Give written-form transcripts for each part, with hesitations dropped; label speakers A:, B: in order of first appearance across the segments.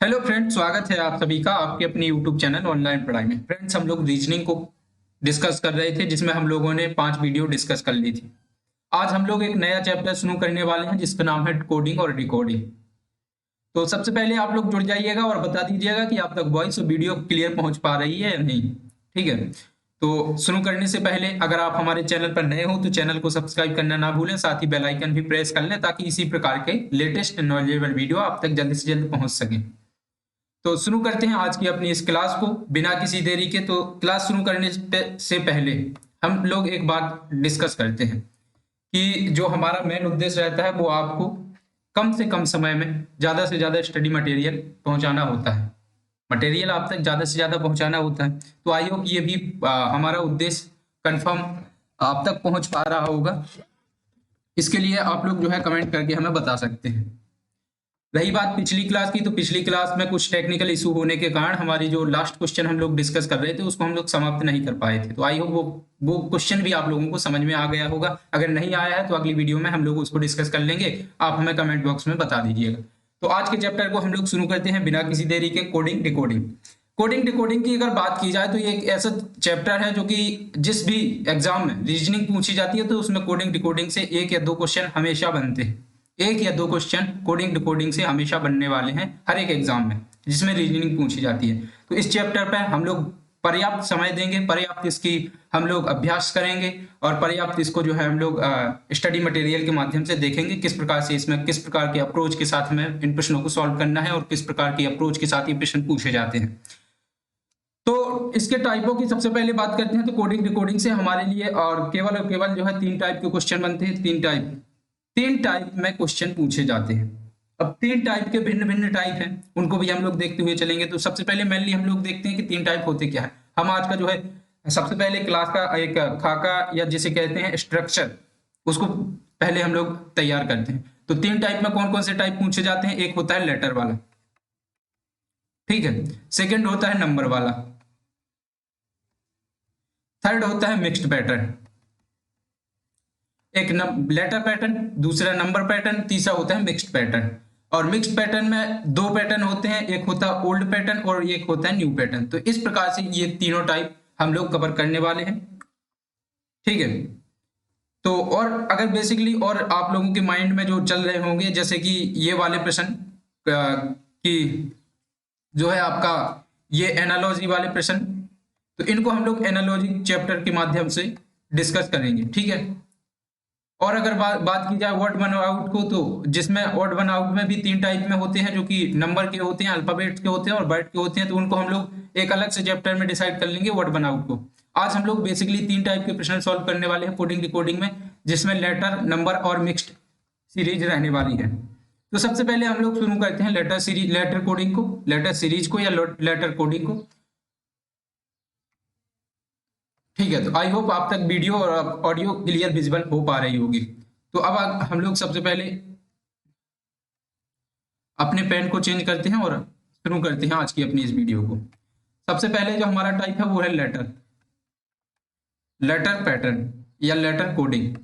A: Hello friends, स्वागत है आप सभी का आपके अपने यूट्यूब चैनल ऑनलाइन पढ़ाई में। फ्रेंड्स, हम लोग रीजनिंग को डिस्कस कर रहे थे जिसमें हम लोगों ने 5 वीडियो डिस्कस कर ली थी। आज हम लोग एक नया चैप्टर शुरू करने वाले हैं जिसका नाम है कोडिंग और डिकोडिंग। तो सबसे पहले आप लोग जुड़ जाइएगा और बता दीजिएगा कि आप तक वॉइस और वीडियो क्लियर पहुंच पा रही है या नहीं। ठीक है, तो शुरू करने से पहले अगर आप हमारे चैनल पर नए हो तो चैनल को सब्सक्राइब करना ना भूलें, साथ ही बेल आइकन भी प्रेस कर लें ताकि इसी प्रकार के लेटेस्ट नॉलेजेबल वीडियो आप तक जल्द से जल्द पहुंच सके। तो शुरू करते हैं आज की अपनी इस क्लास को बिना किसी देरी के। तो क्लास शुरू करने से पहले हम लोग एक बात डिस्कस करते हैं कि जो हमारा मेन उद्देश्य रहता है वो आपको कम से कम समय में ज़्यादा से ज़्यादा स्टडी मटेरियल पहुंचाना होता है। मटेरियल आप तक ज़्यादा से ज़्यादा पहुंचाना होता है। तो आई होप ये भी हमारा उद्देश्य कंफर्म आप तक पहुंच पा रहा होगा। इसके लिए आप लोग जो है कमेंट करके हमें बता सकते हैं। रही बात पिछली क्लास की, तो पिछली क्लास में कुछ टेक्निकल इशू होने के कारण हमारी जो लास्ट क्वेश्चन हम लोग डिस्कस कर रहे थे उसको हम लोग समाप्त नहीं कर पाए थे। तो आई होप वो क्वेश्चन भी आप लोगों को समझ में आ गया होगा। अगर नहीं आया है तो अगली वीडियो में हम लोग उसको डिस्कस कर लेंगे, आप हमें कमेंट बॉक्स में बता दीजिएगा। तो आज के चैप्टर को हम लोग शुरू करते हैं बिना किसी देरी के, कोडिंग डिकोडिंग। कोडिंग डिकोडिंग की अगर बात की जाए तो ये एक ऐसा चैप्टर है जो कि जिस भी एग्जाम में रीजनिंग पूछी जाती है तो उसमें कोडिंग डिकोडिंग से 1 या 2 क्वेश्चन हमेशा बनते हैं। 1 या 2 क्वेश्चन कोडिंग डिकोडिंग से हमेशा बनने वाले हैं हर एक एग्जाम में जिसमें रीजनिंग पूछी जाती है। तो इस चैप्टर पर हम लोग पर्याप्त समय देंगे, पर्याप्त इसकी हम लोग अभ्यास करेंगे और पर्याप्त इसको जो है हम लोग स्टडी मटेरियल के माध्यम से देखेंगे किस प्रकार से इसमें किस प्रकार के अप्रोच के साथ में इन प्रश्नों को सॉल्व करना है और किस प्रकार की अप्रोच के साथ ये प्रश्न पूछे जाते हैं। तो इसके टाइपों की सबसे पहले बात करते हैं। तो कोडिंग डिकोडिंग से हमारे लिए और केवल जो है 3 टाइप के क्वेश्चन बनते हैं। 3 टाइप में क्वेश्चन पूछे जाते हैं। अब 3 टाइप के भिन्न भिन्न टाइप हैं, उनको भी हम लोग देखते हुए चलेंगे। तो सबसे पहले मेनली हम लोग देखते हैं कि 3 टाइप होते क्या है। हम आज का जो है सबसे पहले क्लास का एक खाका या जिसे कहते हैं स्ट्रक्चर, उसको पहले हम लोग तैयार करते हैं। तो 3 टाइप में कौन कौन से टाइप पूछे जाते हैं। एक होता है लेटर वाला, ठीक है। सेकेंड होता है नंबर वाला। थर्ड होता है मिक्स्ड पैटर्न। एक लेटर पैटर्न, दूसरा नंबर पैटर्न, तीसरा होता है मिक्स्ड पैटर्न। और मिक्स्ड पैटर्न में 2 पैटर्न होते हैं, एक होता है ओल्ड पैटर्न और एक होता है न्यू पैटर्न। तो इस प्रकार से ये तीनों टाइप हम लोग कवर करने वाले हैं, ठीक है। तो और अगर बेसिकली और आप लोगों के माइंड में जो चल रहे होंगे जैसे कि ये वाले प्रश्न कि जो है आपका ये एनालॉजी वाले प्रश्न, तो इनको हम लोग एनालॉजी चैप्टर के माध्यम से डिस्कस करेंगे, ठीक है। और अगर बात की जाए वर्ड वन आउट को, तो जिसमें वर्ड वन आउट में भी 3 टाइप में होते हैं जो कि नंबर के होते हैं, अल्फाबेट के होते हैं और वर्ड के होते हैं। तो उनको हम लोग एक अलग से चैप्टर में डिसाइड कर लेंगे वर्ड वन आउट को। आज हम लोग बेसिकली 3 टाइप के प्रश्न सॉल्व करने वाले हैं कोडिंग डिकोडिंग में, जिसमें लेटर, नंबर और मिक्स्ड सीरीज रहने वाली है। तो सबसे पहले हम लोग शुरू करते हैं लेटर सीरीज, लेटर कोडिंग को, लेटर सीरीज को या लेटर कोडिंग को, ठीक है। तो आई होप आप तक वीडियो और ऑडियो क्लियर विजिबल हो पा रही होगी। तो अब हम लोग सबसे पहले अपने पेन को चेंज करते हैं और शुरू करते हैं आज की अपनी इस वीडियो को। सबसे पहले जो हमारा टाइप है वो है लेटर, लेटर पैटर्न या लेटर कोडिंग।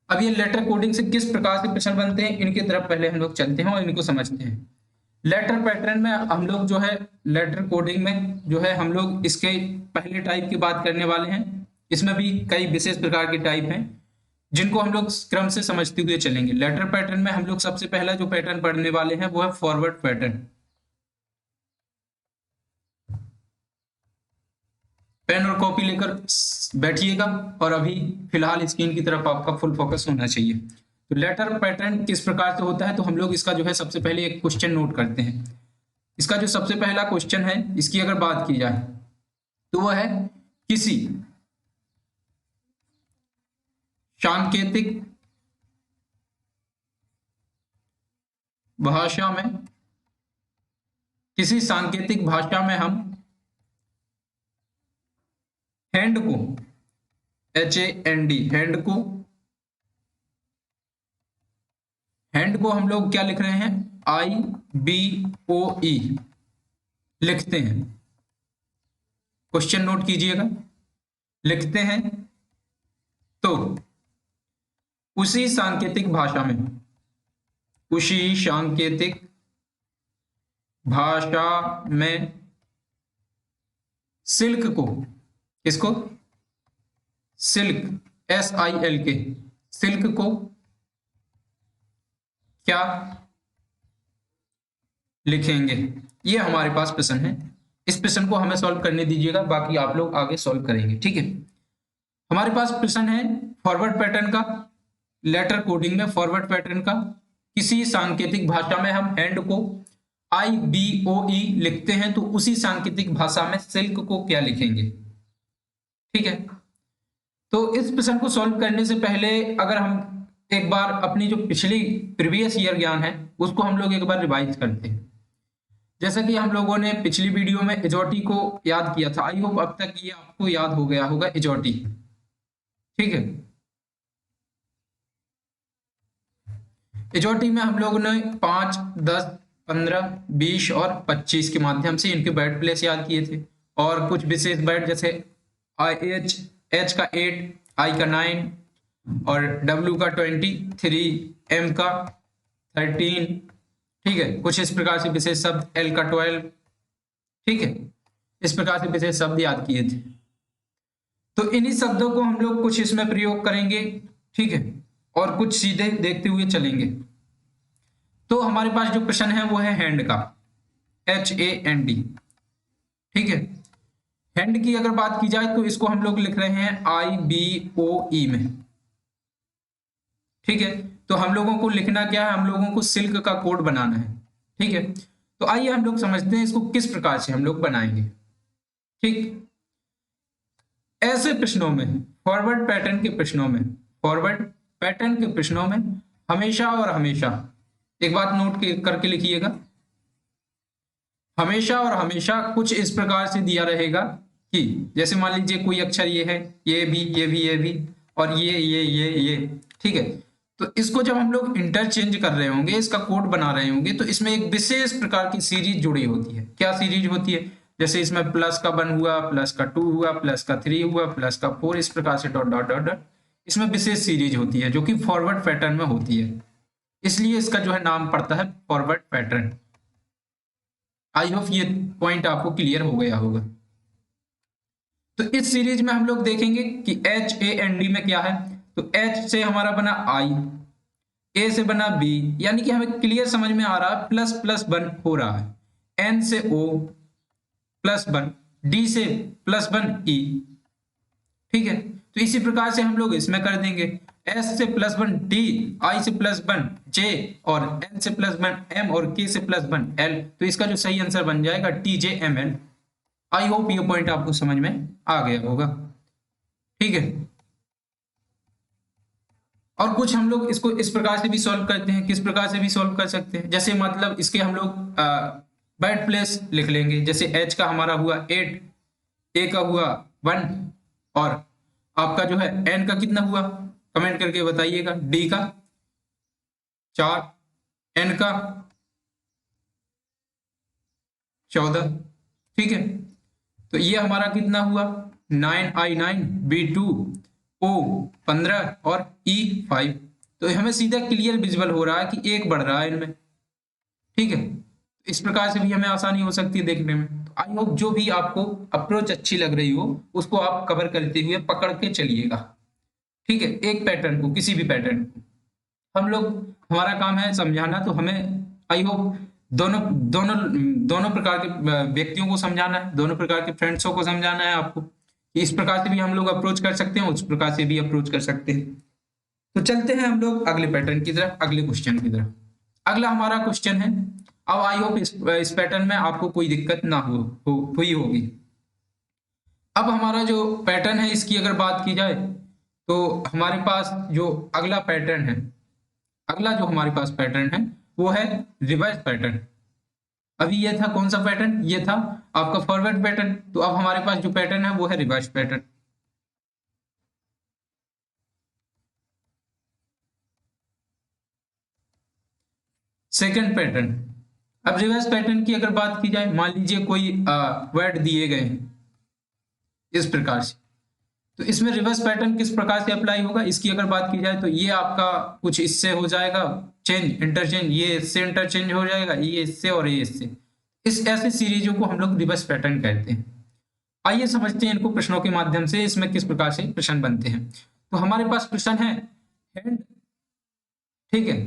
A: अब ये लेटर कोडिंग से किस प्रकार से प्रश्न बनते हैं इनकी तरफ पहले हम लोग चलते हैं और इनको समझते हैं। लेटर पैटर्न में हम लोग जो है लेटर कोडिंग में जो है हम लोग इसके पहले टाइप की बात करने वाले हैं। इसमें भी कई विशेष प्रकार के टाइप हैं जिनको हम लोग क्रम से समझते हुए चलेंगे। लेटर पैटर्न में हम लोग सबसे पहला जो पैटर्न पढ़ने वाले हैं वो है फॉरवर्ड पैटर्न। पेन और कॉपी लेकर बैठिएगा और अभी फिलहाल स्क्रीन की तरफ आपका फुल फोकस होना चाहिए। तो लेटर पैटर्न किस प्रकार से होता है, तो हम लोग इसका जो है सबसे पहले एक क्वेश्चन नोट करते हैं। इसका जो सबसे पहला क्वेश्चन है, इसकी अगर बात की जाए तो वह है किसी सांकेतिक भाषा में, किसी सांकेतिक भाषा में हम हैंड को, HAND, हैंड को हम लोग क्या लिख रहे हैं, IBOE लिखते हैं। क्वेश्चन नोट कीजिएगा। लिखते हैं तो उसी सांकेतिक भाषा में, उसी सांकेतिक भाषा में सिल्क को, किसको, सिल्क, SILK, सिल्क को क्या लिखेंगे। ये हमारे पास प्रश्न है। इस प्रश्न को हमें सॉल्व करने दीजिएगा, बाकी आप लोग आगे सॉल्व करेंगे, ठीक है। हमारे पास प्रश्न है फॉरवर्ड पैटर्न का, लेटर कोडिंग में फॉरवर्ड पैटर्न का, किसी सांकेतिक भाषा में हम हैंड को IBOE लिखते हैं तो उसी सांकेतिक भाषा में सिल्क को क्या लिखेंगे, ठीक है। तो इस प्रश्न को सॉल्व करने से पहले अगर हम एक बार अपनी जो पिछली प्रीवियस ईयर ज्ञान है उसको हम लोग एक बार रिवाइज करते हैं। जैसा कि हम लोगों ने पिछली वीडियो में एजोटी को याद किया था, आई होप अब तक ये आपको याद हो गया होगा एजोटी, ठीक है। एजोटी में हम लोगों ने 5, 10, 15, 20 और 25 के माध्यम से इनके वर्ड प्लेस याद किए थे, और कुछ विशेष वर्ड जैसे H का 8, I का 9 और W का 23, M का 13, ठीक है। कुछ इस प्रकार से विशेष शब्द, L का 12, ठीक है। इस प्रकार से विशेष शब्द याद किए थे। तो इन्हीं शब्दों को हम लोग कुछ इसमें प्रयोग करेंगे, ठीक है, और कुछ सीधे देखते हुए चलेंगे। तो हमारे पास जो प्रश्न है वो है हैंड का, HAND, ठीक है। हैंड की अगर बात की जाए तो इसको हम लोग लिख रहे हैं IBOE में, ठीक है। तो हम लोगों को लिखना क्या है, हम लोगों को सिल्क का कोड बनाना है, ठीक है। तो आइए हम लोग समझते हैं इसको किस प्रकार से हम लोग बनाएंगे, ठीक। ऐसे प्रश्नों में, फॉरवर्ड पैटर्न के प्रश्नों में, फॉरवर्ड पैटर्न के प्रश्नों में हमेशा और हमेशा एक बात नोट करके लिखिएगा, हमेशा और हमेशा कुछ इस प्रकार से दिया रहेगा कि जैसे मान लीजिए कोई अक्षर ये है, ये भी, ये भी, ये भी, और ये, ठीक है। तो इसको जब हम लोग इंटरचेंज कर रहे होंगे, इसका कोड बना रहे होंगे, तो इसमें एक विशेष प्रकार की सीरीज जुड़ी होती है। क्या सीरीज होती है, जैसे इसमें प्लस का 1 हुआ, प्लस का 2 हुआ, प्लस का 3 हुआ, प्लस का 4, इस प्रकार से डॉट डॉट डॉट डॉट, इसमें विशेष सीरीज होती है जो कि फॉरवर्ड पैटर्न में होती है, इसलिए इसका जो है नाम पड़ता है फॉरवर्ड पैटर्न। आई होप ये पॉइंट आपको क्लियर हो गया होगा। तो इस सीरीज में हम लोग देखेंगे कि HAND में क्या है, तो H से हमारा बना I, A से बना B, यानी कि हमें क्लियर समझ में आ रहा है प्लस प्लस 1 हो रहा है, N से O प्लस 1, D से प्लस 1 E, ठीक है। तो इसी प्रकार से हम लोग इसमें कर देंगे, S से प्लस 1 D, I से प्लस 1 J और N से प्लस 1 M और K से प्लस 1 L। तो इसका जो सही आंसर बन जाएगा TJML। आई होप ये पॉइंट आपको समझ में आ गया होगा, ठीक है। और कुछ हम लोग इसको इस प्रकार से भी सॉल्व करते हैं, किस प्रकार से भी सॉल्व कर सकते हैं, जैसे मतलब इसके हम लोग वर्ड प्लेस लिख लेंगे। जैसे H का हमारा हुआ 8, A का हुआ 1 और आपका जो है N का कितना हुआ, कमेंट करके बताइएगा। D का 4, N का 14, ठीक है। तो ये हमारा कितना हुआ 9I9, B2, O 15 और E5। तो हमें सीधा क्लियर विजुअल हो रहा है कि एक बढ़ रहा है इनमें, ठीक है। इस प्रकार से भी हमें आसानी हो सकती है देखने में। तो आई होप जो भी आपको अप्रोच अच्छी लग रही हो उसको आप कवर करते हुए पकड़ के चलिएगा, ठीक है। एक पैटर्न को, किसी भी पैटर्न को हम लोग, हमारा काम है समझाना, तो हमें आई होप दोनों दोनों दोनों प्रकार के व्यक्तियों को समझाना है, दोनों प्रकार के फ्रेंड्सों को समझाना है आपको कि इस प्रकार से भी हम लोग अप्रोच कर सकते हैं, उस प्रकार से भी अप्रोच कर सकते हैं। तो चलते हैं हम लोग अगले पैटर्न की तरफ, अगले क्वेश्चन की तरफ। अगला हमारा क्वेश्चन है, अब आई होप इस पैटर्न में आपको कोई दिक्कत ना हुई होगी। अब हमारा जो पैटर्न है इसकी अगर बात की जाए तो हमारे पास जो अगला पैटर्न है, अगला जो हमारे पास पैटर्न है वो है रिवर्स पैटर्न। अभी ये था कौन सा पैटर्न, ये था आपका फॉरवर्ड पैटर्न। तो अब हमारे पास जो पैटर्न है वो है रिवर्स पैटर्न। सेकंड पैटर्न, अब रिवर्स पैटर्न की अगर बात की जाए, मान लीजिए कोई वर्ड दिए गए हैं इस प्रकार से, तो इसमें रिवर्स पैटर्न किस प्रकार से अप्लाई होगा इसकी अगर बात की जाए तो ये आपका कुछ इससे हो जाएगा चेंज, इंटरचेंज, ये इससे इंटरचेंज हो जाएगा, ये इससे और ये इससे। इस ऐसे सीरीजों को हम लोग रिवर्स पैटर्न कहते हैं। आइए समझते हैं इनको प्रश्नों के माध्यम से, इसमें किस प्रकार से प्रश्न बनते हैं। तो हमारे पास प्रश्न है हैंड, ठीक है,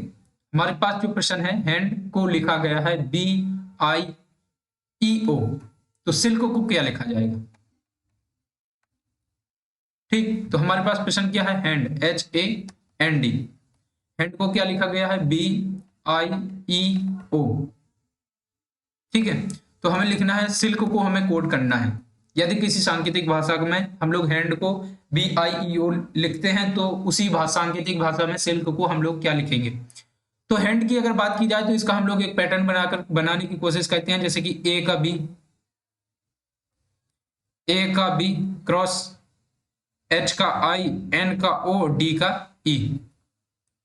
A: हमारे पास जो प्रश्न है हैंड को लिखा गया है BIEO, तो सिल्क को क्या लिखा जाएगा? ठीक, तो हमारे पास प्रश्न क्या है हैंड HAND, हैंड को क्या लिखा गया है BIEO, ठीक है। तो हमें लिखना है सिल्क को हमें कोड करना है। यदि किसी सांकेतिक भाषा में हम लोग हैंड को BIEO लिखते हैं तो उसी सांकेतिक भाषा में सिल्क को हम लोग क्या लिखेंगे? तो हैंड की अगर बात की जाए तो इसका हम लोग एक पैटर्न बनाने की कोशिश करते हैं, जैसे कि A का B क्रॉस H का I N का O D का E।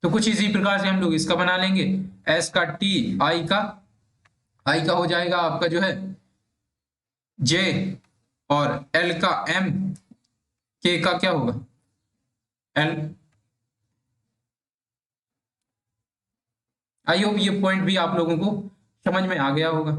A: तो कुछ इसी प्रकार से हम लोग इसका बना लेंगे, S का T I का हो जाएगा आपका जो है J, और L का M, K का क्या होगा L। आई होप ये पॉइंट भी आप लोगों को समझ में आ गया होगा।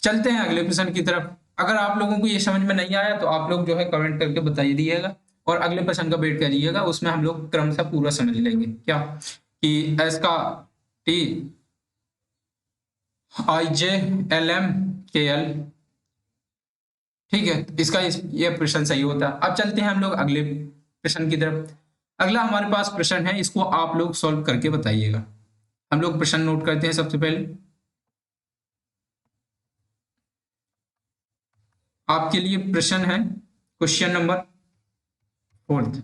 A: चलते हैं अगले प्रश्न की तरफ। अगर आप लोगों को ये समझ में नहीं आया तो आप लोग जो है कमेंट करके बताइए दीजिएगा, और अगले प्रश्न का वेट करिएगा, उसमें हम लोग क्रमशः पूरा समझ लेंगे क्या कि S का T IJLMKL, ठीक है, इसका ये प्रश्न सही होता है। अब चलते हैं हम लोग अगले प्रश्न की तरफ। अगला हमारे पास प्रश्न है, इसको आप लोग सॉल्व करके बताइएगा। हम लोग प्रश्न नोट करते हैं सबसे पहले। आपके लिए प्रश्न है क्वेश्चन नंबर 4।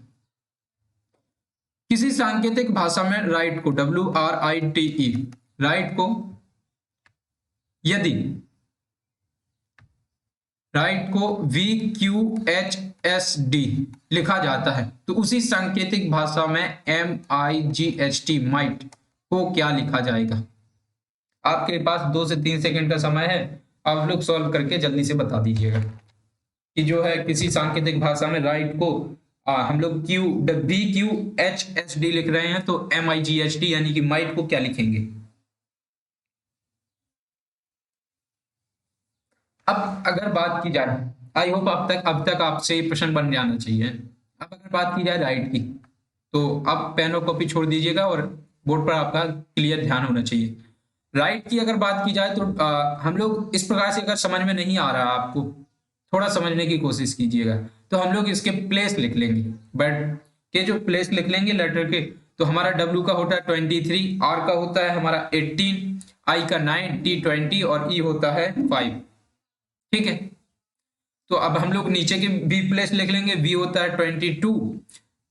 A: किसी सांकेतिक भाषा में राइट को WRITE, राइट को यदि राइट को VQHSD लिखा जाता है तो उसी सांकेतिक भाषा में MIGHT माइट को क्या लिखा जाएगा? आपके पास 2 से 3 सेकंड का समय है, आप लोग सॉल्व करके जल्दी से बता दीजिएगा कि जो है किसी सांकेतिक भाषा में राइट को हम लोग VQHSD लिख रहे हैं तो MIGHT यानी कि माइट को क्या लिखेंगे? अब अगर बात की जाए, आई होप अब तक आपसे प्रश्न बन जाना चाहिए। अब अगर बात की जाए राइट की, तो आप पेन और कॉपी छोड़ दीजिएगा और बोर्ड पर आपका क्लियर ध्यान होना चाहिए। राइट की अगर बात की जाए तो हम लोग इस प्रकार से, अगर समझ में नहीं आ रहा आपको, थोड़ा समझने की कोशिश कीजिएगा, तो हम लोग इसके प्लेस लिख लेंगे, बट के जो प्लेस लिख लेंगे लेटर के, तो हमारा W का होता है 23, R का होता है हमारा 18, I का 9, T 20 और E होता है 5, ठीक है। तो अब हम लोग नीचे के B प्लेस लिख लेंगे, V होता है 22,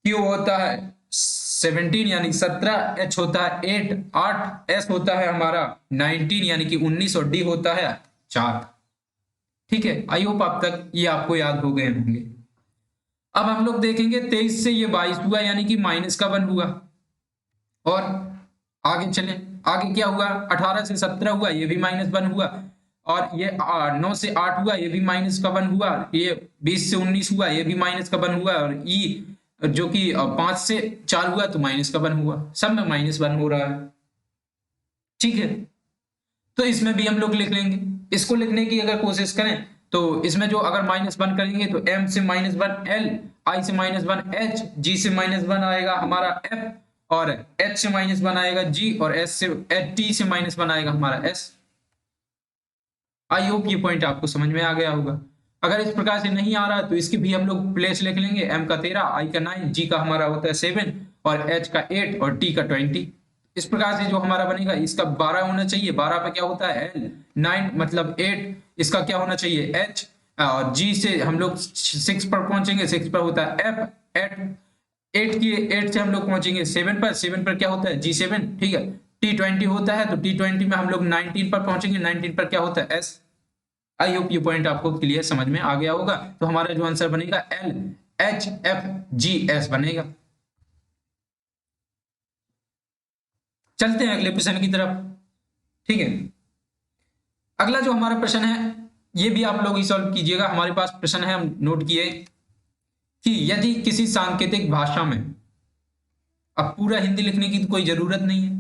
A: Q होता है 17 यानी 17, H होता है 8, S होता है हमारा 19 यानी कि 19 और D होता है 4, ठीक है। आई होप अब तक ये आपको याद हो गए होंगे। अब हम लोग देखेंगे 23 से ये 22 हुआ यानी कि माइनस का 1 हुआ, और आगे चले, आगे क्या हुआ 18 से 17 हुआ ये भी -1 हुआ, और ये 9 से 8 हुआ ये भी -1 हुआ, ये 20 से 19 हुआ ये भी -1 हुआ, और ई जो कि 5 से 4 हुआ तो -1 हुआ, सब में -1 हो रहा है, ठीक है। तो इसमें भी हम लोग लिख लेंगे। इसको लिखने की अगर कोशिश करें तो इसमें जो अगर -1 करेंगे तो M से -1 L, I से -1 H, G से -1 आएगा हमारा F, और H से -1 आएगा G, और S से T से -1 आएगा हमारा S। आई होप ये पॉइंट आपको समझ में आ गया होगा। अगर इस प्रकार से नहीं आ रहा तो इसकी भी हम लोग प्लेस लिख लेंगे, M का 13, I का 9, G का हमारा होता है 7, और H का 8 और T का 20। इस प्रकार से जो हमारा बनेगा, इसका 12 होना चाहिए, 12 पे क्या होता है L, 9 मतलब 8, इसका क्या होना चाहिए H, और G से हम लोग 6 पर पहुंचेंगे, 6 पर होता है F, 8 से हम लोग पहुंचेंगे 7 पर, 7 पर क्या होता है G7, ठीक है। T20 होता है तो T20 में हम लोग 19 पर पहुंचेंगे, 19 पर क्या होता है S। आई होप ये पॉइंट आपको क्लियर समझ में आ गया होगा। तो हमारा जो आंसर बनेगा LHFGS बनेगा। चलते हैं अगले प्रश्न की तरफ, ठीक है। अगला जो हमारा प्रश्न है ये भी आप लोग ही सॉल्व कीजिएगा। हमारे पास प्रश्न है, हम नोट किए कि यदि किसी सांकेतिक भाषा में, अब पूरा हिंदी लिखने की तो कोई जरूरत नहीं है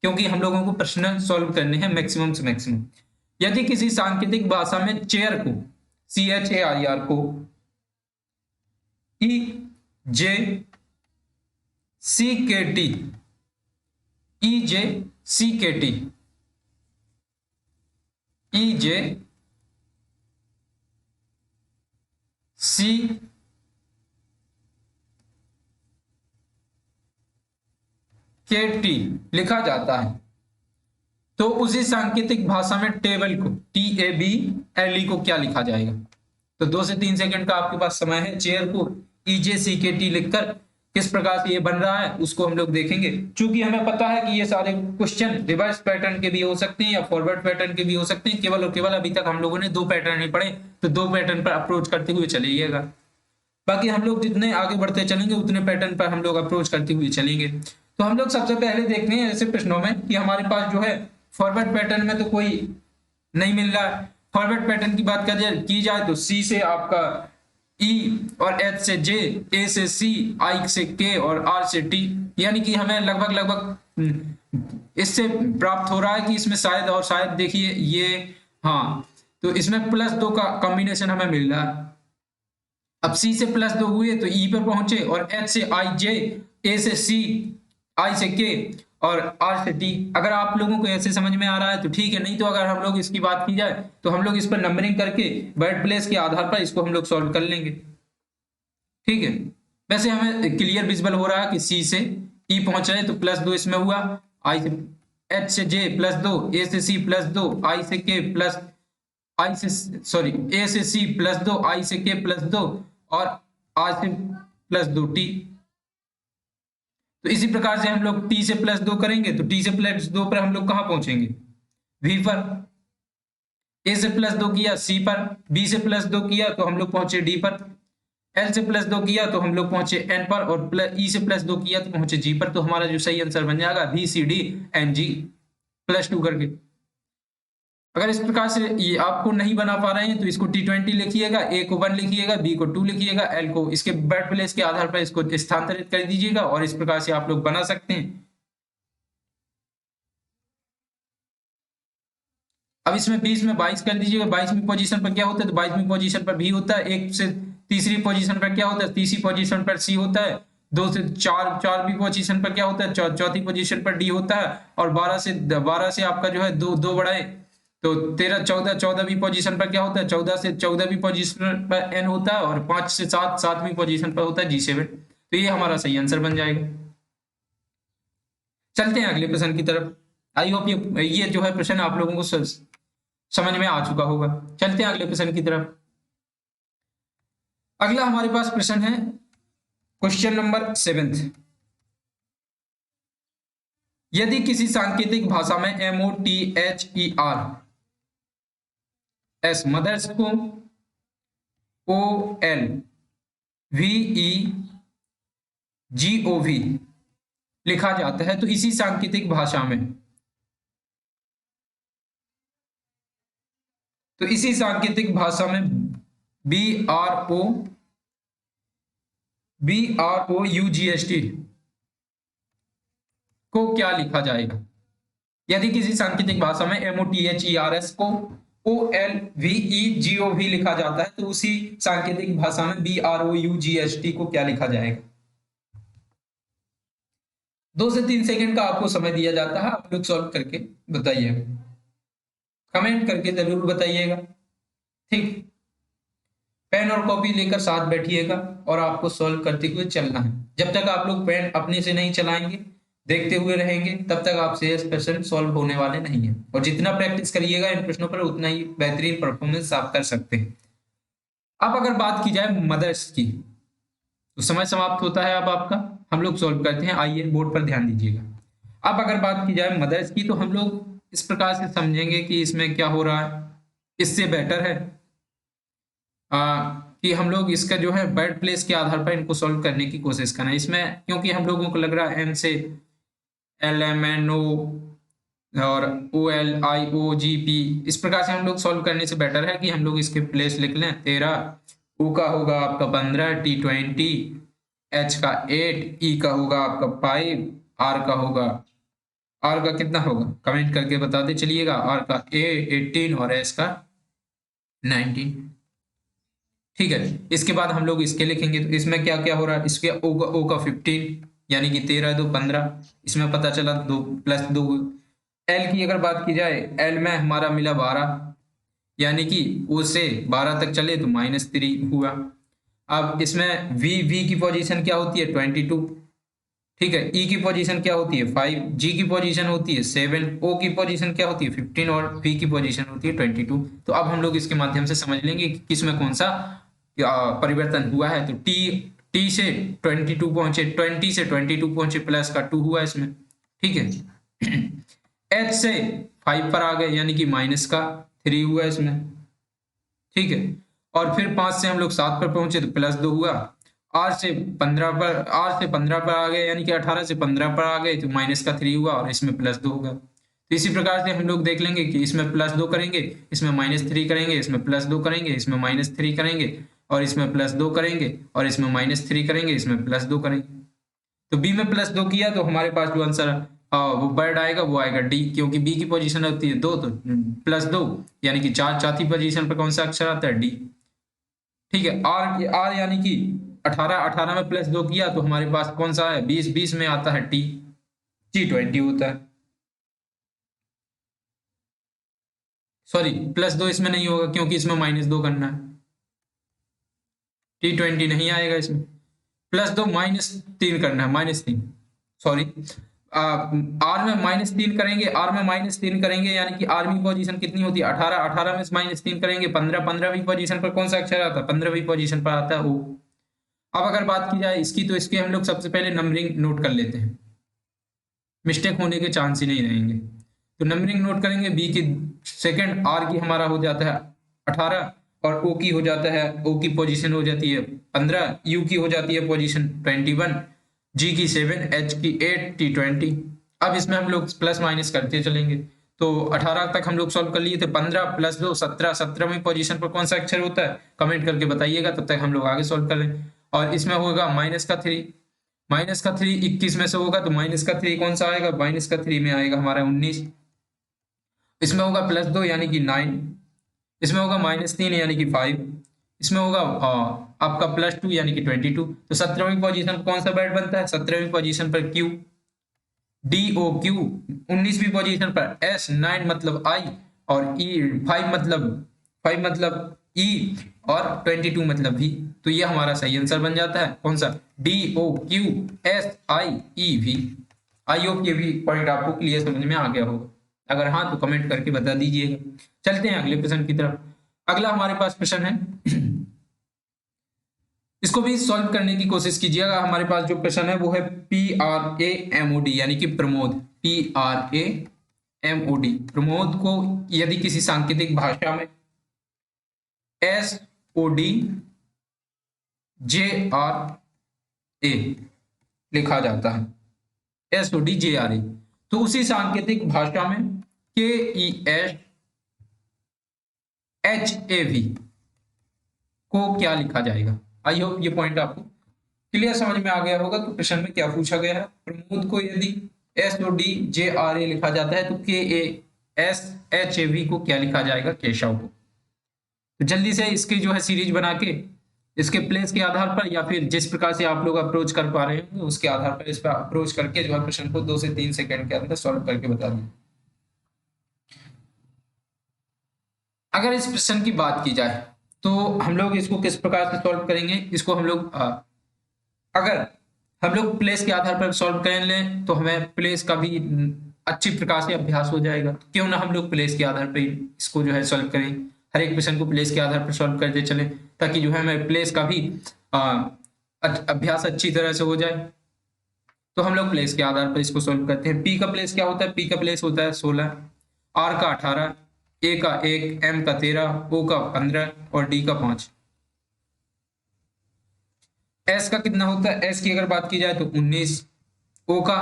A: क्योंकि हम लोगों को प्रश्न सॉल्व करने हैं मैक्सिमम से मैक्सिमम। यदि किसी सांकेतिक भाषा में चेयर को, CHAIR को EJCKT लिखा जाता है तो उसी सांकेतिक भाषा में टेबल को, TABLE को क्या लिखा जाएगा? तो 2 से 3 सेकंड का आपके पास समय है। चेयर को EJCKT लिखकर किस प्रकार से ये बन रहा है उसको हम लोग देखेंगे। चूंकि हमें पता है कि ये सारे क्वेश्चन रिवर्स पैटर्न के भी हो सकते हैं या फॉरवर्ड पैटर्न के भी हो सकते हैं, केवल और केवल अभी तक हम लोगों ने 2 पैटर्न ही पढ़े, तो 2 पैटर्न पर अप्रोच करते हुए चलिएगा। बाकी हम लोग जितने आगे बढ़ते चलेंगे उतने पैटर्न पर हम लोग अप्रोच करते हुए चलेंगे। तो हम लोग सबसे पहले देखते हैं ऐसे प्रश्नों में कि हमारे पास जो है फॉरवर्ड पैटर्न में तो कोई नहीं मिल रहा है। फॉरवर्ड पैटर्न की बात की जाए तो C से आपका E और H से J, A से C, I से K और R से T, यानी कि हमें लगभग इससे प्राप्त हो रहा है कि इसमें शायद और शायद देखिए ये, हाँ, तो इसमें +2 का कॉम्बिनेशन हमें मिल रहा है। अब C से +2 हुए तो E पर पहुंचे और H से I J, A से C, I से K और R से T। अगर आप लोगों को ऐसे समझ में आ रहा है तो ठीक है, नहीं तो अगर हम लोग इसकी बात की जाए तो हम लोग इस पर नंबरिंग करके वर्ड प्लेस के आधार पर इसको हम लोग सॉल्व कर लेंगे। ठीक है, वैसे हमें क्लियर विजिबल हो रहा है कि C से E पहुंच रहे तो +2 इसमें हुआ, I से H से J +2, A से C +2, I से K A से C +2, I से K +2 और R से +2T। तो इसी प्रकार से हम लोग T से +2 करेंगे तो T से +2 पर हम लोग कहां पहुंचेंगे? V पर। A से +2 किया C पर, B से +2 किया तो हम लोग पहुंचे D पर, L से +2 किया तो हम लोग पहुंचे N पर और E से +2 किया तो पहुंचे G पर। तो हमारा जो सही आंसर बन जाएगा VCDNG +2 करके। अगर इस प्रकार से ये आपको नहीं बना पा रहे हैं तो इसको T20 लिखिएगा, A को 1 लिखिएगा, B को 2 लिखिएगा, L को इसके वर्ड प्लेस के आधार पर इसको स्थानांतरित कर दीजिएगा और इस प्रकार से आप लोग बना सकते हैं। अब इसमें 20 में 22 कर दीजिएगा। 22वीं पोजीशन पर क्या होता है? तो 22वीं पोजीशन पर B होता है। 1 से तीसरी पोजीशन पर क्या होता है? तीसरी पोजीशन पर C होता है। 2 से 4वीं पोजीशन पर क्या होता है? चौथी पोजीशन पर D होता है। और 12 से आपका जो है दो बढ़ाए तो 13, 14वीं पोजीशन पर क्या होता है? 14 से 14वीं पोजीशन पर N होता है और 5 से 7वीं पोजीशन पर होता है G7। तो ये हमारा सही आंसर बन जाएगा। चलते हैं अगले प्रश्न की तरफ। आई होप ये जो है प्रश्न आप लोगों को समझ में आ चुका होगा। चलते हैं अगले प्रश्न की तरफ। अगला हमारे पास प्रश्न है क्वेश्चन नंबर 7। यदि किसी सांकेतिक भाषा में MOTHERS मदर्स को OLVEGOV लिखा जाता है तो इसी सांकेतिक भाषा में BROUGST को क्या लिखा जाएगा? यदि किसी सांकेतिक भाषा में MOTHERS को OLVEGOV लिखा जाता है तो उसी सांकेतिक भाषा में BROUGST को क्या लिखा जाएगा? 2 से 3 सेकंड का आपको समय दिया जाता है, आप लोग सॉल्व करके बताइएगा, कमेंट करके जरूर बताइएगा। ठीक, पेन और कॉपी लेकर साथ बैठिएगा और आपको सॉल्व करते हुए चलना है। जब तक आप लोग पेन अपने से नहीं चलाएंगे, देखते हुए रहेंगे, तब तक आपसे ये प्रश्न सॉल्व होने वाले नहीं है। और जितना प्रैक्टिस करिएगा इन प्रश्नों पर उतना ही बेहतरीन परफॉर्मेंस आप कर सकते हैं। अब अगर बात की जाए मदर्स की तो समय समाप्त होता है अब आपका, हम लोग सॉल्व करते हैं। आइए बोर्ड पर ध्यान दीजिएगा। अब अगर बात की जाए मदर्स की तो हम लोग इस प्रकार से समझेंगे कि इसमें क्या हो रहा है। इससे बेटर है कि हम लोग इसका जो है वर्ड प्लेस के आधार पर इनको सॉल्व करने की कोशिश करें। इसमें क्योंकि हम लोगों को लग रहा है M से LMNO और OLIOGP, इस प्रकार से हम लोग सॉल्व करने से बेटर है कि हम लोग इसके प्लेस लिख लें। 13, O का होगा आपका 15, T 20, H का 8, E का होगा आपका 5, R का कितना होगा कमेंट करके बता दे चलिएगा। R का 18 और S का 19। ठीक है, इसके बाद हम लोग इसके लिखेंगे, तो इसमें क्या क्या हो रहा है, इसके O का 15 यानी कि 13 2 15, इसमें पता चला 2 प्लस 2। L की अगर बात की जाए, L में हमारा मिला 12, यानी कि O से 12 तक चले तो -3 हुआ। अब इसमें V की पोजीशन क्या होती है 22, ठीक है। E की पोजीशन क्या होती है 5, G की पोजीशन होती है 7, O की पोजीशन क्या होती है 15 और V की पोजीशन होती है 22। तो अब हम लोग इसके माध्यम से समझ लेंगे कि किसमें कौन सा परिवर्तन हुआ है। तो T से 22 पहुंचे, 20 से 22 पहुंचे, प्लस का 2 हुआ इसमें, ठीक है। H से 5 पर आ गए यानी कि माइनस का 3 हुआ इसमें, ठीक है। और फिर 5 से हम लोग 7 पर पहुंचे तो प्लस 2 हुआ। R से 15 पर आ गए यानी कि 18 से 15 पर आ गए तो माइनस का 3 हुआ और इसमें प्लस 2 होगा। तो इसी प्रकार से हम लोग देख लेंगे कि इसमें प्लस 2 करेंगे, इसमें -3 करेंगे, इसमें प्लस 2 करेंगे, इसमें -3 करेंगे और इसमें प्लस 2 करेंगे और इसमें -3 करेंगे, इसमें प्लस 2 करेंगे। तो बी में प्लस 2 किया तो हमारे पास जो आंसर वो वर्ड आएगा वो आएगा डी, क्योंकि बी की पोजीशन होती है 2, तो +2 यानी कि 4 चौथी पोजीशन पर कौन सा अक्षर आता है डी, ठीक है। आर यानी कि 18 में प्लस 2 किया तो हमारे पास कौन सा है 20 में आता है टी, T20 होता है। सॉरी +2 इसमें नहीं होगा क्योंकि इसमें -2 करना है, T20 नहीं आएगा इसमें। +2 -3 करना है, -3, सॉरी। आर में -3 करेंगे, आर में -3 करेंगे यानी कि आर्मी पोजीशन कितनी होती है 18 में -3 करेंगे, 15वीं पोजीशन पर कौन सा अक्षर आता है 15वीं पोजीशन पर आता है ओ। अब अगर बात की जाए इसकी, तो इसके हम लोग सबसे पहले नंबरिंग नोट कर लेते हैं, मिस्टेक होने के चांस ही नहीं रहेंगे। तो नंबरिंग नोट करेंगे, बी की सेकंड, आर की हमारा हो जाता है 18 और ओ की हो जाता है, ओ की पोजीशन हो जाती है 15, यू की हो जाती है पोजीशन 21, जी की 7, एच की 8, टी 20। अब इसमें हम लोग प्लस माइनस करते चलेंगे। तो 18 तक हम लोग सॉल्व कर लिए थे, 15 + 2 17, 17वीं पोजीशन पर कौन सा अक्षर होता है कमेंट करके बताइएगा, तब तक हम लोग आगे सॉल्व कर लें। और इसमें होगा -3, -3 21 में से होगा तो -3 कौन सा आएगा -3 में आएगा हमारा 19। इसमें होगा +2 यानी कि 9, इसमें होगा -3 यानी कि 5, इसमें होगा आपका +2 यानी कि 22। तो 17वीं पोजीशन पर कौन सा वर्ड बनता है 17वीं पोजीशन पर क्यू, DOQ। 19वीं पोजीशन पर S, 9 मतलब I और E, 5 मतलब E और 22 मतलब V। तो ये हमारा सही आंसर बन जाता है कौन सा DOQSIEV। आई होप ये भी पॉइंट आपको क्लियर समझ में आ गया होगा, अगर हाँ तो कमेंट करके बता दीजिएगा। चलते हैं अगले प्रश्न की तरफ। अगला हमारे पास प्रश्न है, इसको भी सॉल्व करने की कोशिश कीजिएगा। हमारे पास जो प्रश्न है वो है PRAMOD यानी कि प्रमोद, PRAMOD। प्रमोद को यदि किसी सांकेतिक भाषा में SODJRA लिखा जाता है, SODJRA, तो उसी सांकेतिक भाषा में KESHAV को क्या लिखा जाएगा। आई होप ये पॉइंट आपको क्लियर समझ में आ गया होगा। तो प्रश्न में क्या पूछा गया है, प्रमोद को यदि SODJRA लिखा जाता है तो KASHAV को क्या लिखा जाएगा केशव को। तो जल्दी से इसकी जो है सीरीज बना के इसके प्लेस के आधार पर या फिर जिस प्रकार से आप लोग अप्रोच कर पा रहे हैं उसके आधार पर इस पर अप्रोच करके जो है प्रश्न को 2 से 3 सेकंड के अंदर सॉल्व करके बता दें। अगर इस प्रश्न की बात की जाए तो हम लोग इसको किस प्रकार से सॉल्व करेंगे, इसको हम लोग अगर हम लोग प्लेस के आधार पर सॉल्व कर लें तो हमें प्लेस का भी अच्छी प्रकार से अभ्यास हो जाएगा। क्यों ना हम लोग प्लेस के आधार पर इसको जो है सॉल्व करें, हर एक प्रश्न को प्लेस के आधार पर सॉल्व करते चले ताकि जो है हमें प्लेस का भी अभ्यास अच्छी तरह से हो जाए। तो हम लोग प्लेस के आधार पर इसको सॉल्व करते हैं। पी का प्लेस क्या होता है, पी का प्लेस होता है 16, आर का 18, ए का 1, एम का 13, ओ का 15 और डी का 5। एस का कितना होता है, एस की अगर बात की जाए तो 19, ओ का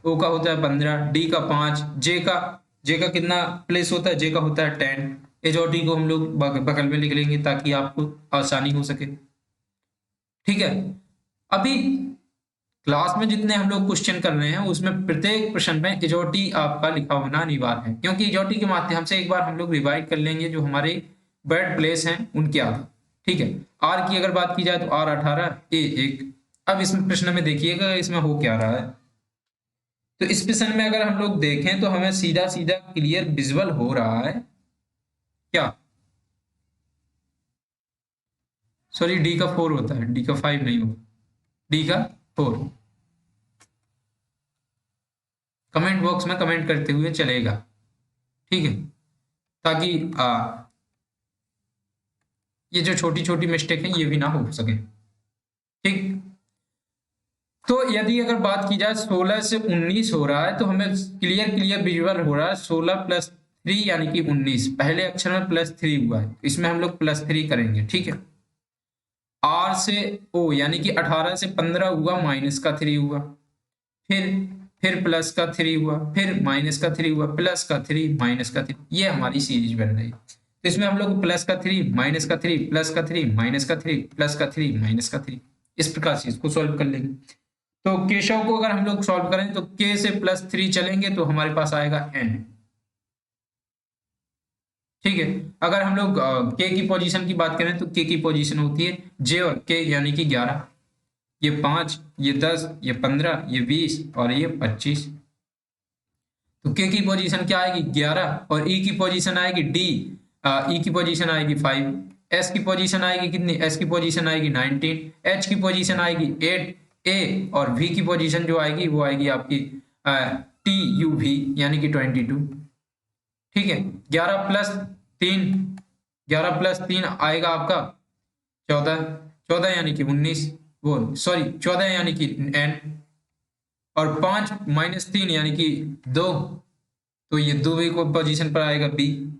A: होता है 15, डी का 5, जे का जे का कितना प्लेस होता है, जे का होता है 10। एच और टी को हम लोग बगल में लिख लेंगे ताकि आपको आसानी हो सके। ठीक है, अभी क्लास में जितने हम लोग क्वेश्चन कर रहे हैं उसमें प्रत्येक प्रश्न में इजोटी आपका लिखा होना अनिवार्य है, क्योंकि इजोटी के माध्यम से एक बार हम लोग रिवाइड कर लेंगे जो हमारे बर्ड प्लेस हैं उनके आगे। ठीक है, आर की अगर बात की जाए तो आर 18, ए 1। अब इसमें प्रश्न में देखिएगा इसमें हो क्या रहा है। तो इस प्रश्न में अगर हम लोग देखें तो हमें सीधा सीधा क्लियर विजुअल हो रहा है क्या, सॉरी डी का 4 होता है, डी का 5 नहीं होता, डी का 4। कमेंट बॉक्स में कमेंट करते हुए चलेगा, ठीक है, ताकि ये जो छोटी छोटी मिस्टेक है ये भी ना हो सके। ठीक, तो यदि अगर बात की जाए 16 से 19 हो रहा है तो हमें क्लियर विजुअल हो रहा है 16 प्लस 3 यानी कि 19, पहले अक्षर में प्लस 3 हुआ है, इसमें हम लोग प्लस 3 करेंगे। ठीक है, आर से ओ यानी कि 18 से 15 हुआ, माइनस का 3 हुआ, फिर प्लस का 3 हुआ, फिर माइनस का 3 हुआ, प्लस का 3, माइनस का 3, ये हमारी सीरीज बन रही है। तो इसमें हम लोग प्लस का 3, माइनस का 3, प्लस का 3, माइनस का 3, प्लस का 3, माइनस का 3, इस प्रकार से इसको सॉल्व कर लेंगे। तो केशव को अगर हम लोग सॉल्व करें तो के से प्लस 3 चलेंगे तो हमारे पास आएगा n। ठीक है, अगर हम लोग के की पोजीशन की बात करें तो के की पोजीशन होती है जे और के यानी कि 11, ये 5, ये 10, ये 15, ये 20 और ये 25। तो के की पोजीशन क्या आएगी 11, और ई की पोजीशन आएगी डी, ई की पोजीशन आएगी 5, एस की पोजीशन आएगी कितनी, एस की पोजीशन आएगी 19, एच की पोजीशन आएगी 8, ए और वी की पोजीशन जो आएगी वो आएगी आपकी टी यू वी यानी कि 22। ठीक है, 11 प्लस 3, 11 प्लस 3 आएगा आपका 14, 14 यानी कि 19, वो सॉरी 14 यानी कि एन, और 5 माइनस 3 यानी कि 2, तो ये 2 को पोजीशन पर आएगा बी।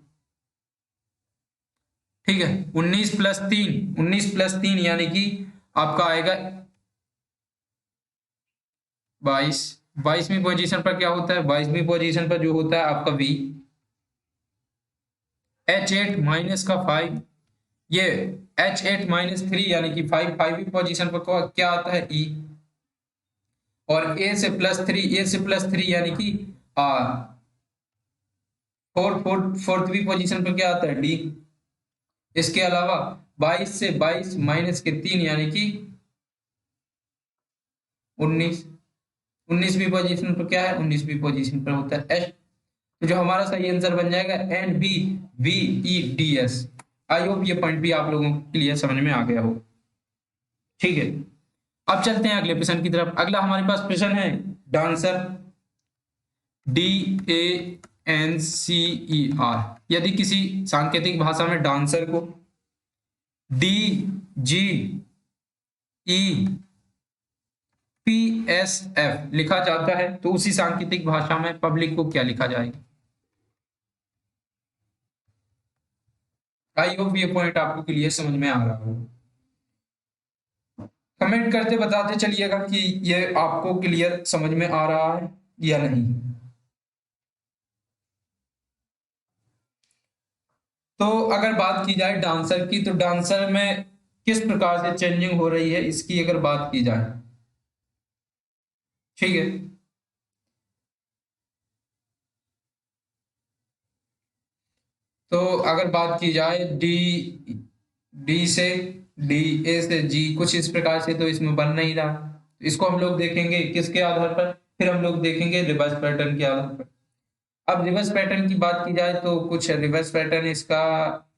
A: ठीक है, 19 प्लस 3, 19 प्लस 3 यानी कि आपका आएगा 22, 22वीं पोजीशन पर क्या होता है, 22वीं पोजीशन पर जो होता है आपका वी। H8 माइनस का 5, ये H8 माइनस 3 यानी कि 5, 5वीं पोजीशन पर क्या आता है ई, और ए से प्लस 3, ए से प्लस 3 यानी कि फोर्थवी पोजीशन पर क्या आता है डी। इसके अलावा 22 से 22 माइनस के 3 यानी कि 19, 19वीं पोजीशन पर क्या है, 19वीं पोजीशन पर होता है एच। तो जो हमारा सही आंसर बन जाएगा N B V E D S. I hope ये पॉइंट भी आप लोगों को क्लियर समझ में आ गया हो। ठीक है, अब चलते हैं अगले प्रश्न की तरफ। अगला हमारे पास प्रश्न है dancer, D A N C E R. यदि किसी सांकेतिक भाषा में डांसर को D G E P S F लिखा जाता है तो उसी सांकेतिक भाषा में पब्लिक को क्या लिखा जाएगा। आई होप ये पॉइंट आपको क्लियर समझ में आ रहा हो। कमेंट करते बताते चलिएगा कि ये आपको क्लियर समझ में आ रहा है या नहीं। तो अगर बात की जाए डांसर की, तो डांसर में किस प्रकार से चेंजिंग हो रही है इसकी अगर बात की जाए, ठीक है, तो अगर बात की जाए डी डी से डी, ए से जी, कुछ इस प्रकार से तो इसमें बन नहीं रहा। इसको हम लोग देखेंगे किसके आधार पर, फिर हम लोग देखेंगे रिवर्स पैटर्न के आधार पर। अब रिवर्स पैटर्न की बात की जाए तो कुछ रिवर्स पैटर्न इसका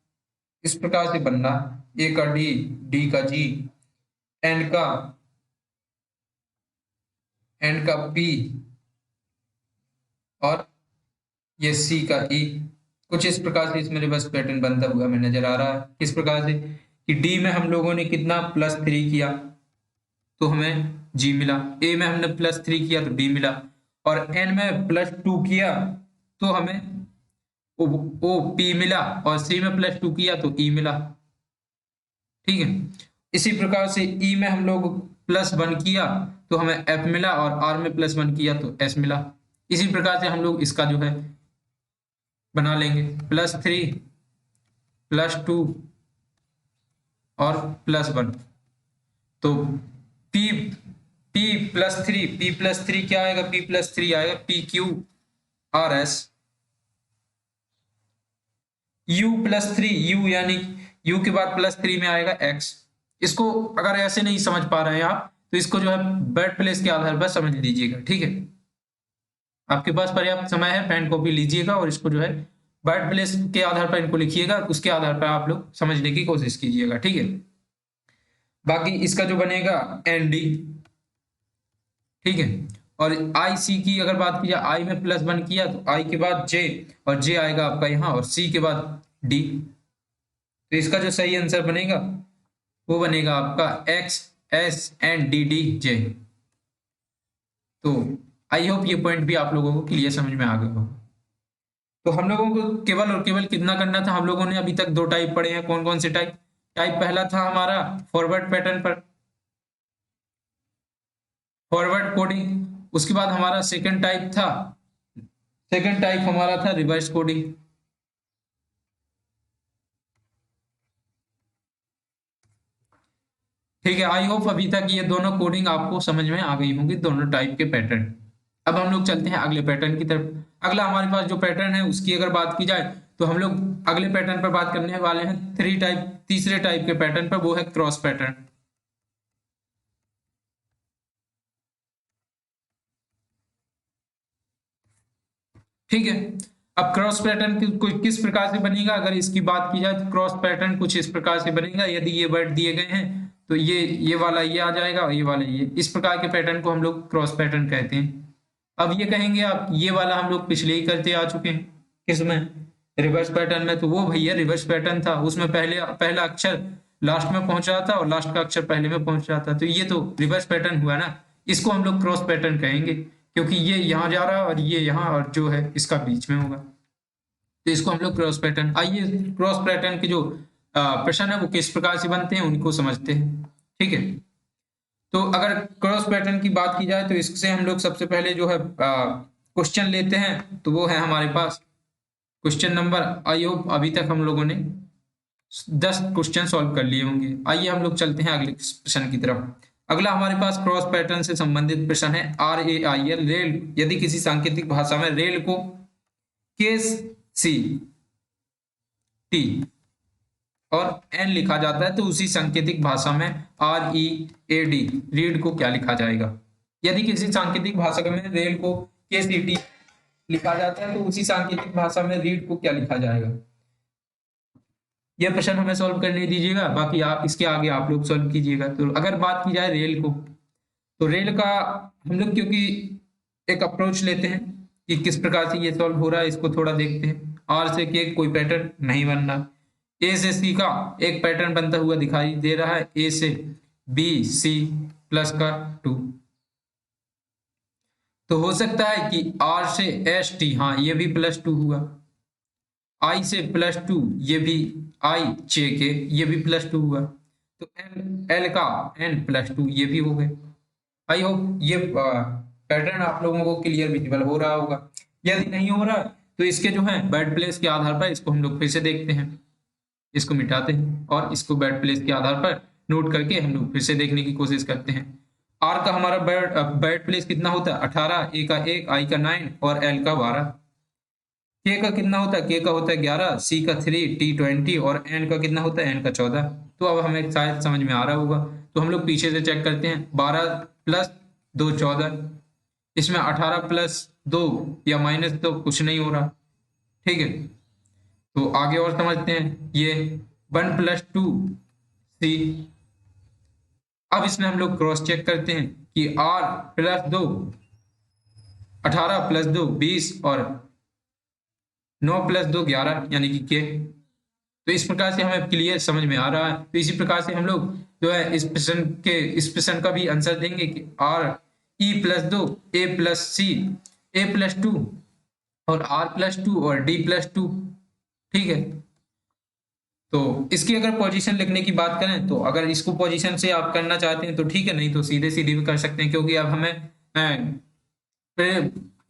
A: इस प्रकार से बन रहा, ए का डी, डी का जी, एन का पी और ये सी का ई। कुछ इस प्रकार से इसमें रिवर्स पैटर्न बनता हुआ हमें नजर आ रहा है। किस प्रकार से कि डी में हम लोगों ने कितना प्लस 3 किया तो हमें जी मिला, ए में हमने प्लस 3 किया तो डी मिला, और एन में प्लस 2 किया तो हमें ओ पी मिला, और सी में प्लस 2 किया तो ई मिला। ठीक है, इसी प्रकार से ई में हम लोग प्लस 1 किया तो हमें एफ मिला, और आर में प्लस 1 किया तो एस मिला। इसी प्रकार से हम लोग इसका जो है बना लेंगे, +3 +2 और +1। तो P P+3 क्या आएगा, P+3 आएगा PQRS। U+3 U यानी U के बाद +3 में आएगा X। इसको अगर ऐसे नहीं समझ पा रहे हैं आप तो इसको जो है बर्थ प्लेस के आधार पर समझ लीजिएगा, ठीक है। आपके पास पर्याप्त समय है, पेन कॉपी लीजिएगा और इसको जो है बर्थ प्लेस के आधार पर इनको लिखिएगा, उसके आधार पर आप लोग समझने की कोशिश कीजिएगा, ठीक है। बाकी इसका जो बनेगा ND, ठीक है। और IC की अगर बात की जाए, I में +1 किया तो I के बाद J और J आएगा आपका यहाँ और C के बाद D। तो इसका जो सही आंसर बनेगा वो बनेगा आपका XSNDDJ। तो आई होप ये पॉइंट भी आप लोगों को क्लियर समझ में आ गया हो। तो हम लोगों को केवल और केवल कितना करना था, हम लोगों ने अभी तक 2 टाइप पढ़े हैं। कौन कौन से टाइप? पहला था हमारा फॉरवर्ड पैटर्न पर, फॉरवर्ड कोडिंग। उसके बाद हमारा सेकंड टाइप हमारा था रिवर्स कोडिंग। ठीक है, आई होप अभी तक ये दोनों कोडिंग आपको समझ में आ गई होंगी, दोनों टाइप के पैटर्न। अब हम लोग चलते हैं अगले पैटर्न की तरफ। अगला हमारे पास जो पैटर्न है उसकी अगर बात की जाए तो हम लोग अगले पैटर्न पर बात करने वाले हैं तीसरे टाइप के पैटर्न पर, वो है क्रॉस पैटर्न। ठीक है, अब क्रॉस पैटर्न किस प्रकार से बनेगा, अगर इसकी बात की जाए तो क्रॉस पैटर्न कुछ इस प्रकार से बनेगा। यदि ये वर्ड दिए गए हैं तो ये वाला ये आ जाएगा और ये वाला ये, इस प्रकार के पैटर्न को हम लोग क्रॉस पैटर्न कहते हैं। अब ये कहेंगे आप ये वाला हम लोग पिछले ही करते आ चुके हैं, किसमें? रिवर्स पैटर्न में। तो वो भैया रिवर्स पैटर्न था, उसमें पहला अक्षर लास्ट में पहुंच रहा था और लास्ट का अक्षर पहले में पहुंच रहा था, तो ये तो रिवर्स पैटर्न हुआ ना। इसको हम लोग क्रॉस पैटर्न कहेंगे क्योंकि ये यहाँ जा रहा है और ये यहाँ और जो है इसका बीच में होगा, तो इसको हम लोग क्रॉस पैटर्न। आइए क्रॉस पैटर्न के जो प्रश्न है वो किस प्रकार से बनते हैं उनको समझते हैं, ठीक है। तो अगर क्रॉस पैटर्न की बात की जाए तो इससे हम लोग सबसे पहले जो है क्वेश्चन लेते हैं, तो वो है हमारे पास क्वेश्चन नंबर, आई होप अभी तक हम लोगों ने 10 क्वेश्चन सॉल्व कर लिए होंगे। आइए हम लोग चलते हैं अगले प्रश्न की तरफ। अगला हमारे पास क्रॉस पैटर्न से संबंधित प्रश्न है RAIL, रेल। यदि किसी सांकेतिक भाषा में रेल को KCT और N लिखा जाता है तो उसी सांकेतिक भाषा में READ, रीड को क्या लिखा जाएगा? यदि किसी सांकेतिक भाषा में रेल को KCT लिखा जाता है तो उसी सांकेतिक भाषा में रीड को क्या लिखा जाएगा? यह प्रश्न हमें सॉल्व करने दीजिएगा, बाकी आप इसके आगे आप लोग सॉल्व कीजिएगा। तो अगर बात की जाए रेल को, तो रेल का हम लोग क्योंकि एक अप्रोच लेते हैं कि किस प्रकार से ये सॉल्व हो रहा है, इसको थोड़ा देखते हैं। R से K कोई पैटर्न नहीं बन रहा, A से C का एक पैटर्न बनता हुआ दिखाई दे रहा है, A से B C प्लस का 2। तो हो सकता है कि R से S T, हाँ ये भी +2 हुआ, I से +2 ये भी I J K ये भी +2 हुआ, तो L का N+2 ये भी हो गए। आई होप ये पैटर्न आप लोगों को क्लियर विजिबल हो रहा होगा। यदि नहीं हो रहा तो इसके जो है बर्थ प्लेस के आधार पर इसको हम लोग फिर से देखते हैं, इसको मिटाते हैं और इसको बर्थ प्लेस के आधार पर नोट करके हम लोग फिर से देखने की कोशिश करते हैं। R का हमारा बर्थ प्लेस कितना होता है? 18, A का 1, I का 9 और L का 12। K का कितना होता है? K का होता है 11, C का 3, T 20 और N का कितना होता है? N का 14। तो अब हमें शायद समझ में आ रहा होगा, तो हम लोग पीछे से चेक करते हैं। 12 + 2 14, इसमें 18 + 2 या माइनस तो कुछ नहीं हो रहा, ठीक है। तो आगे और समझते हैं, ये 1 + 2 C। अब इसमें हम लोग क्रॉस चेक करते हैं कि R + 2 18 + 2 20 और 9 + 2 11 यानी कि K। तो इस प्रकार से हमें क्लियर समझ में आ रहा है। तो इसी प्रकार से हम लोग जो है इस प्रश्न का भी आंसर देंगे कि R E + 2 A + C A + 2 और R + 2 और D + 2, ठीक है। तो इसकी अगर पोजीशन लिखने की बात करें तो अगर इसको पोजीशन से आप करना चाहते हैं तो ठीक है, नहीं तो सीधे सीधे भी कर सकते हैं, क्योंकि अब हमें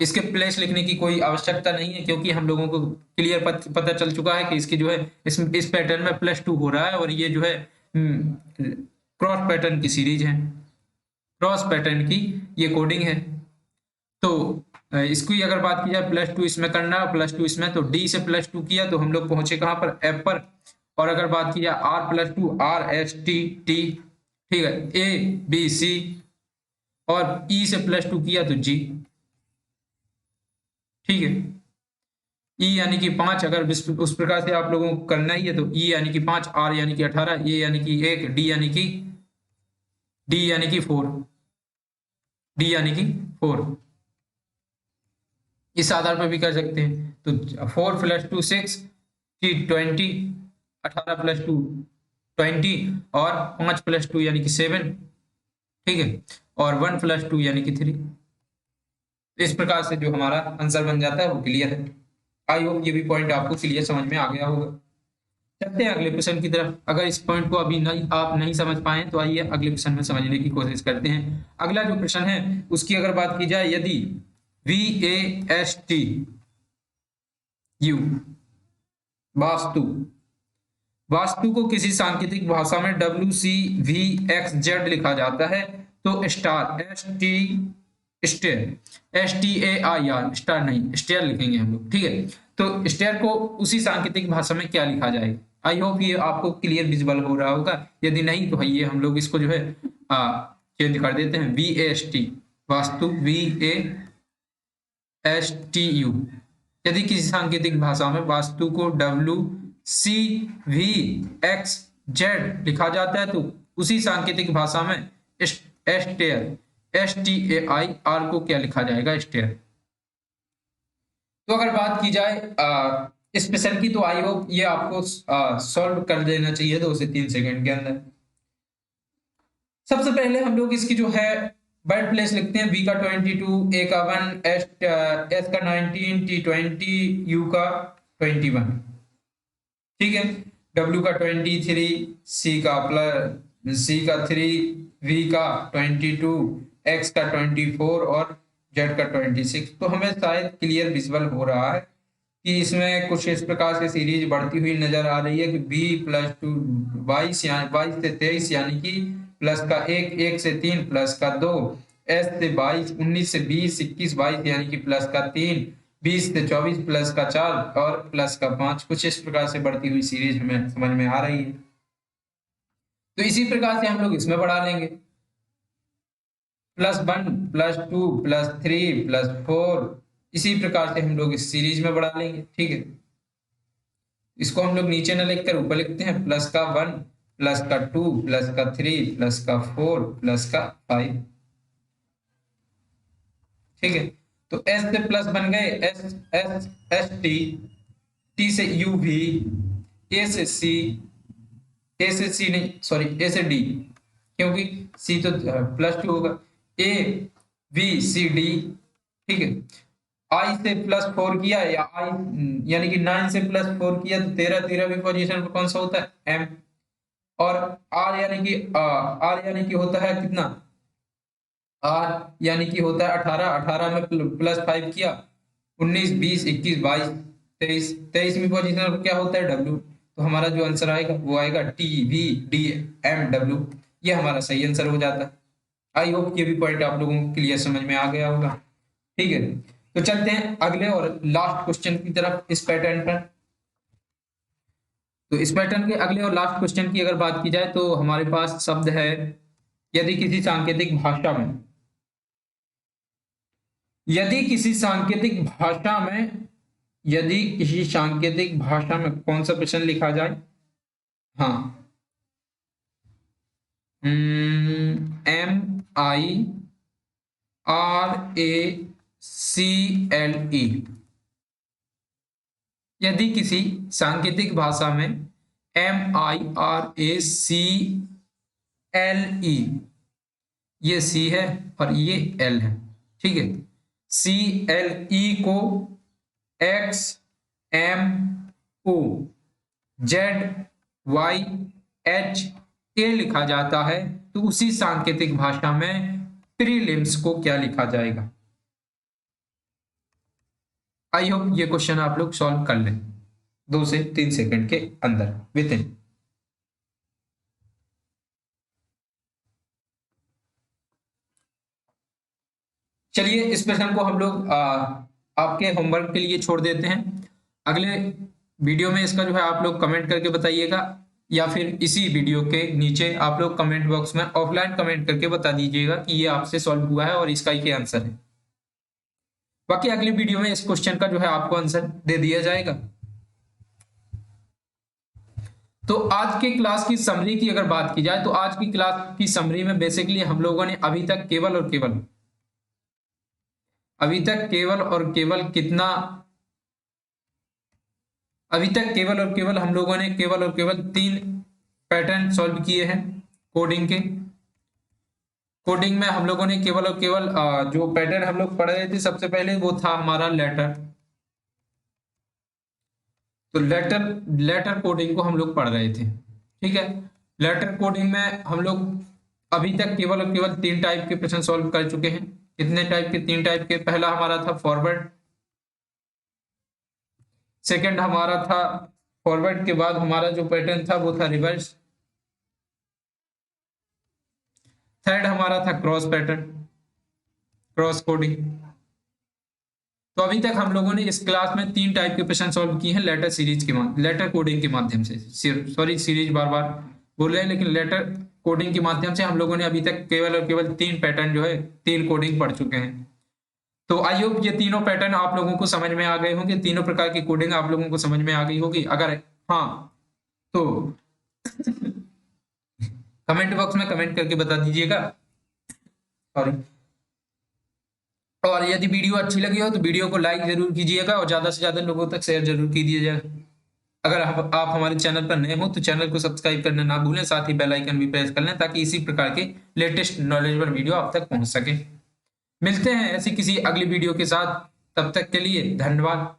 A: इसके प्लेस लिखने की कोई आवश्यकता नहीं है, क्योंकि हम लोगों को क्लियर पता चल चुका है कि इसकी जो है इस पैटर्न में +2 हो रहा है, और ये जो है क्रॉस पैटर्न की सीरीज है, क्रॉस पैटर्न की ये कोडिंग है। तो इसकी अगर बात की जाए +2 इसमें करना है, +2 इसमें, तो डी से +2 किया तो हम लोग पहुंचे कहां पर, एफ पर। और अगर बात की जाए R+2 RST T, ठीक है, ABC, और ई से +2 किया तो G, ठीक है। ई यानी कि 5, अगर उस प्रकार से आप लोगों को करना ही है तो ई यानी कि 5, R यानी कि 18, ए यानी कि 1, डी यानी कि 4, डी यानी कि 4। इस आधार पर भी कर सकते हैं। तो 4 + 2 6, 20, 18 + 2 20, और 5 + 2 यानी कि 7, ठीक है, और 1 + 2 यानी कि 3। इस प्रकार से जो हमारा आंसर बन जाता है वो क्लियर है। आई होप ये भी पॉइंट आपको क्लियर समझ में आ गया होगा। चलते हैं अगले क्वेश्चन की तरफ। अगर इस पॉइंट को अभी आप नहीं समझ पाए तो आइए अगले क्वेश्चन में समझने की कोशिश करते हैं। अगला जो प्रश्न है उसकी अगर बात की जाए, यदि VASTU वास्तु को किसी सांकेतिक भाषा में WCVXZ लिखा जाता है तो STAIR, स्टार नहीं, स्टेयर लिखेंगे हम लोग, ठीक है। तो स्टेयर को उसी सांकेतिक भाषा में क्या लिखा जाएगा? आई होप ये आपको क्लियर विजिबल हो रहा होगा। यदि नहीं तो ये हम लोग इसको जो है चेंज कर देते हैं। VAST वास्तु, VASTU, यदि किसी सांकेतिक भाषा में वास्तु को WCVXZ लिखा जाता है तो उसी सांकेतिक भाषा में स्टेयर, STAIR को क्या लिखा जाएगा? स्टेयर। तो अगर बात की जाए स्पेशल की, तो आई होप ये आपको सॉल्व कर देना चाहिए 2 से 3 सेकंड के अंदर। सबसे पहले हम लोग इसकी जो है बर्थ प्लेस लिखते हैं। V का 22, A का 1, S का 19, T 20, U का 21, ठीक है, W का 23, C का 3, V का 22, X का 24 और Z का 26। तो हमें शायद क्लियर विजुअल हो रहा है कि इसमें कुछ इस प्रकार से सीरीज बढ़ती हुई नजर आ रही है कि B+2 22 से 23 यानी कि प्लस का 1, 1 से 3 प्लस का 2, S से 22, 19 से 20, 21 22 यानी कि प्लस का 3, 20 से 24 प्लस का 4 और प्लस का 5। कुछ इस प्रकार से बढ़ती हुई सीरीज हमें समझ में आ रही है। तो इसी प्रकार से हम लोग इसमें बढ़ा लेंगे, +1 +2 +3 +4, इसी प्रकार से हम लोग इस सीरीज में बढ़ा लेंगे, ठीक है। इसको हम लोग नीचे न लिखकर ऊपर लिखते हैं, प्लस का 1 प्लस का 2 प्लस का 3 प्लस का 4 प्लस का 5, ठीक है। तो S से प्लस बन गए, एस टी से UV, A से C नहीं, सॉरी, A से D, क्योंकि C तो +2 होगा, ABCD, ठीक है। I से +4 किया या I यानी कि 9 से +4 किया तो 13वीं पोजीशन पर कौन सा होता है? M। और R यानी कि होता है कितना? R यानी कि होता है 18 में +5 किया, 19 20 21 22 23, 23वीं पोजीशन पर क्या होता है? W। तो हमारा जो आंसर आएगा वो आएगा TVDMW। ये हमारा सही आंसर हो जाता है। आई होप ये भी पॉइंट आप लोगों को क्लियर समझ में आ गया होगा, ठीक है। तो चलते हैं अगले और लास्ट क्वेश्चन की तरफ इस पैटर्न पर। तो इस पैटर्न के अगले और लास्ट क्वेश्चन की अगर बात की जाए तो हमारे पास शब्द है, यदि किसी सांकेतिक भाषा में कौन सा प्रश्न लिखा जाए? हाँ, MIRACLE, यदि किसी सांकेतिक भाषा में MIRACLE, ये C है और ये L है, ठीक है। CLE को XMOZYHA लिखा जाता है तो उसी सांकेतिक भाषा में प्रीलिम्स को क्या लिखा जाएगा? आई होप ये क्वेश्चन आप लोग सॉल्व कर लें 2 से 3 सेकंड के अंदर विद इन। चलिए इस प्रश्न को हम लोग आपके होमवर्क के लिए छोड़ देते हैं। अगले वीडियो में इसका जो है आप लोग कमेंट करके बताइएगा, या फिर इसी वीडियो के नीचे आप लोग कमेंट बॉक्स में ऑफलाइन कमेंट करके बता दीजिएगा कि ये आपसे सॉल्व हुआ है और इसका क्या आंसर है। बाकी अगली वीडियो में इस क्वेश्चन का जो है आपको आंसर दे दिया जाएगा। तो आज की क्लास की समरी की अगर बात की जाए तो आज की क्लास की समरी में बेसिकली हम लोगों ने अभी तक केवल और केवल हम लोगों ने केवल और केवल 3 पैटर्न सॉल्व किए हैं कोडिंग के। कोडिंग में हम लोगों ने केवल और केवल जो पैटर्न हम लोग पढ़ रहे थे सबसे पहले वो था हमारा लेटर। तो लेटर कोडिंग को हम लोग पढ़ रहे थे, ठीक है। लेटर कोडिंग में हम लोग अभी तक केवल और केवल 3 टाइप के प्रश्न सॉल्व कर चुके हैं। कितने टाइप के? 3 टाइप के। पहला हमारा था फॉरवर्ड, सेकंड हमारा था फॉरवर्ड के बाद हमारा जो पैटर्न था वो था रिवर्स, थर्ड हमारा था क्रॉस पैटर्न, क्रॉस कोडिंग। तो अभी तक हम लोगों ने इस क्लास में 3 टाइप के प्रश्न सॉल्व किए हैं लेटर कोडिंग के माध्यम से। सॉरी सीरीज बार बार बोल रहे हैं, लेकिन लेटर कोडिंग के माध्यम से हम लोगों ने अभी तक केवल और केवल 3 पैटर्न जो है 3 कोडिंग पढ़ चुके हैं। तो आई होप ये तीनों पैटर्न आप लोगों को समझ में आ गए होंगे, तीनों प्रकार की कोडिंग आप लोगों को समझ में आ गई होगी। अगर हाँ तो कमेंट बॉक्स में कमेंट करके बता दीजिएगा। सॉरी। और यदि वीडियो अच्छी लगी हो तो वीडियो को लाइक जरूर कीजिएगा और ज्यादा से ज्यादा लोगों तक शेयर जरूर कीजिएगा। अगर आप हमारे चैनल पर नए हो तो चैनल को सब्सक्राइब करना ना भूलें, साथ ही बेल आइकन भी प्रेस कर लें ताकि इसी प्रकार के लेटेस्ट नॉलेजेबल वीडियो आप तक पहुंच सके। मिलते हैं ऐसी किसी अगली वीडियो के साथ, तब तक के लिए धन्यवाद।